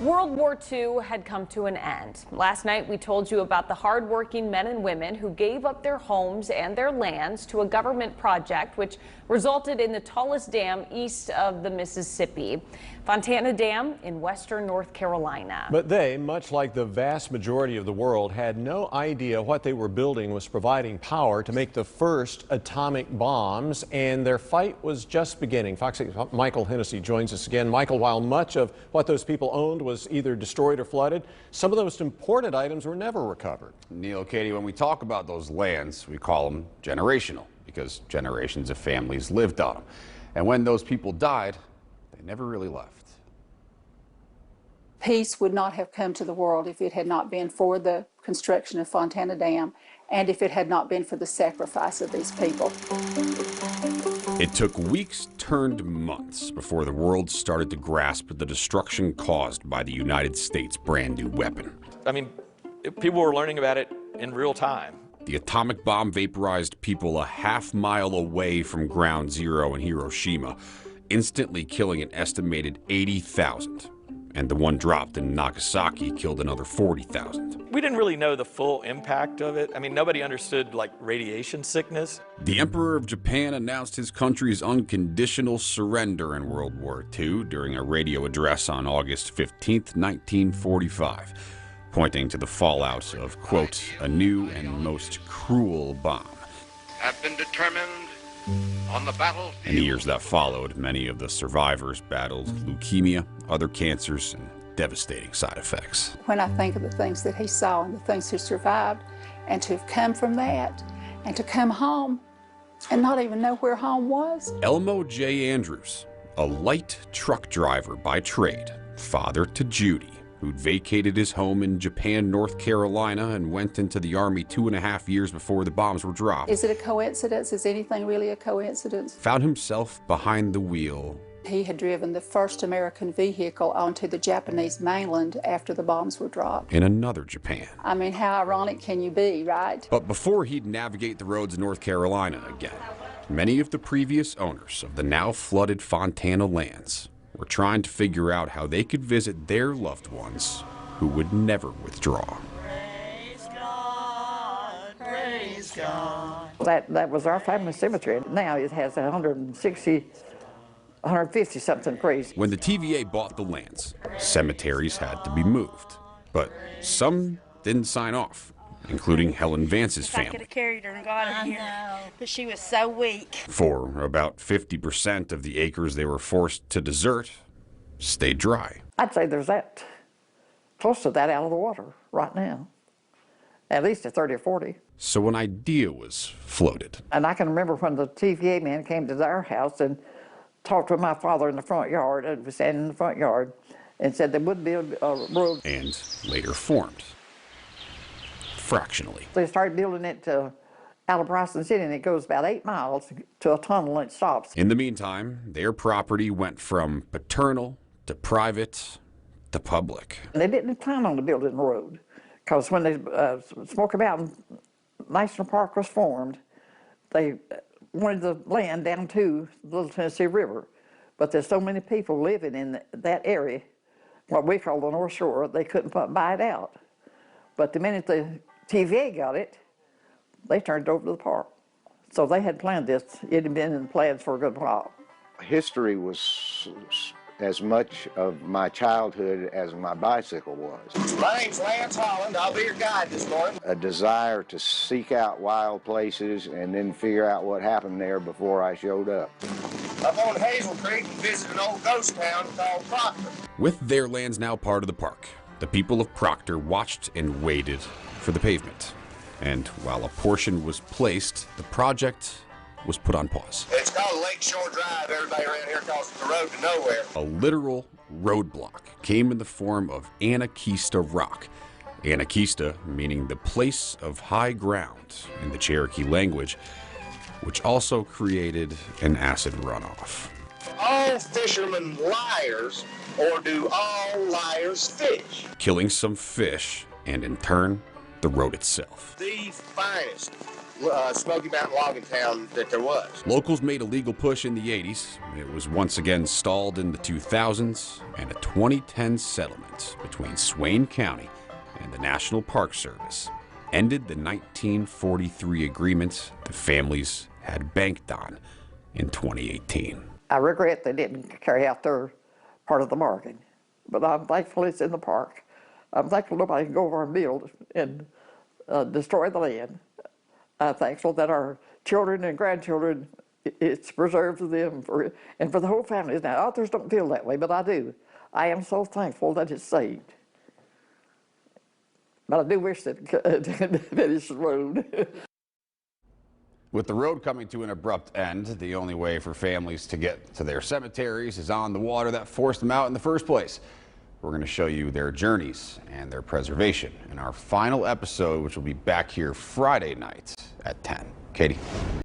World War II had come to an end. Last night, we told you about the hardworking men and women who gave up their homes and their lands to a government project, which resulted in the tallest dam east of the Mississippi, Fontana Dam in western North Carolina. But they, much like the vast majority of the world, had no idea what they were building was providing power to make the first atomic bombs, and their fight was just beginning. Fox 8's Michael Hennessy joins us again. Michael, while much of what those people owned was either destroyed or flooded, some of the most important items were never recovered. Neil, Katie, when we talk about those lands, we call them generational because generations of families lived on them. And when those people died, they never really left. Peace would not have come to the world if it had not been for the construction of Fontana Dam and if it had not been for the sacrifice of these people. It took weeks turned months before the world started to grasp the destruction caused by the United States' brand new weapon. I mean, people were learning about it in real time. The atomic bomb vaporized people a half-mile away from Ground Zero in Hiroshima, instantly killing an estimated 80,000. And the one dropped in Nagasaki killed another 40,000. We didn't really know the full impact of it. I mean, nobody understood like radiation sickness. The Emperor of Japan announced his country's unconditional surrender in World War II during a radio address on August 15th, 1945, pointing to the fallout of, quote, a new and most cruel bomb. Have been determined on the battlefield. In the years that followed, many of the survivors battled leukemia, other cancers, and devastating side effects. When I think of the things that he saw and the things he survived, and to have come from that, and to come home and not even know where home was. Elmo J. Andrews, a light truck driver by trade, father to Judy, who'd vacated his home in Japan, North Carolina, and went into the Army 2.5 years before the bombs were dropped. Is it a coincidence? Is anything really a coincidence? Found himself behind the wheel. He had driven the first American vehicle onto the Japanese mainland after the bombs were dropped. In another Japan. I mean, how ironic can you be, right? But before he'd navigate the roads of North Carolina again, many of the previous owners of the now flooded Fontana lands were trying to figure out how they could visit their loved ones who would never withdraw. Praise God, praise God. That was our family cemetery. Now it has 150 something priests. When the TVA bought the lands, cemeteries had to be moved, but some didn't sign off, including Helen Vance's family. I could have carried her and got her here, but she was so weak. For about 50% of the acres they were forced to desert stayed dry. I'd say there's that, close to that out of the water right now, at least a 30 or 40. So an idea was floated. And I can remember when the TVA man came to our house and talked with my father in the front yard, and was standing in the front yard, and said there would be a road. And later formed. Fractionally. They started building it to out of Bryson City, and it goes about 8 miles to a tunnel and it stops. In the meantime, their property went from paternal to private to public. They didn't plan on building the road, because when the Smoky Mountain National Park was formed, they wanted the land down to the Little Tennessee River. But there's so many people living in that area, what we call the North Shore, they couldn't buy it out. But the minute the TVA got it, they turned it over to the park. So they had planned this. It had been in the plans for a good while. History was as much of my childhood as my bicycle was. My name's Lance Holland. I'll be your guide this morning. A desire to seek out wild places and then figure out what happened there before I showed up. Up on Hazel Creek and visit an old ghost town called Proctor. With their lands now part of the park, the people of Proctor watched and waited for the pavement. And while a portion was placed, the project was put on pause. It's called Lakeshore Drive. Everybody around here calls it the road to nowhere. A literal roadblock came in the form of Anakeesta Rock. Anakeesta meaning the place of high ground in the Cherokee language, which also created an acid runoff. All fishermen liars, or do all liars fish? Killing some fish, and in turn, the road itself. The finest Smoky Mountain logging town that there was. Locals made a legal push in the 80s. It was once again stalled in the 2000s, and a 2010 settlement between Swain County and the National Park Service ended the 1943 agreement the families had banked on in 2018. I regret they didn't carry out their part of the bargain, but I'm thankful it's in the park. I'm thankful nobody can go over and build and destroy the land. I'm thankful that our children and grandchildren, it's preserved for them and for the whole family. Now, others don't feel that way, but I do. I am so thankful that it's saved. But I do wish that it's the road. With the road coming to an abrupt end, the only way for families to get to their cemeteries is on the water that forced them out in the first place. We're going to show you their journeys and their preservation in our final episode, which will be back here Friday night at 10. Katie.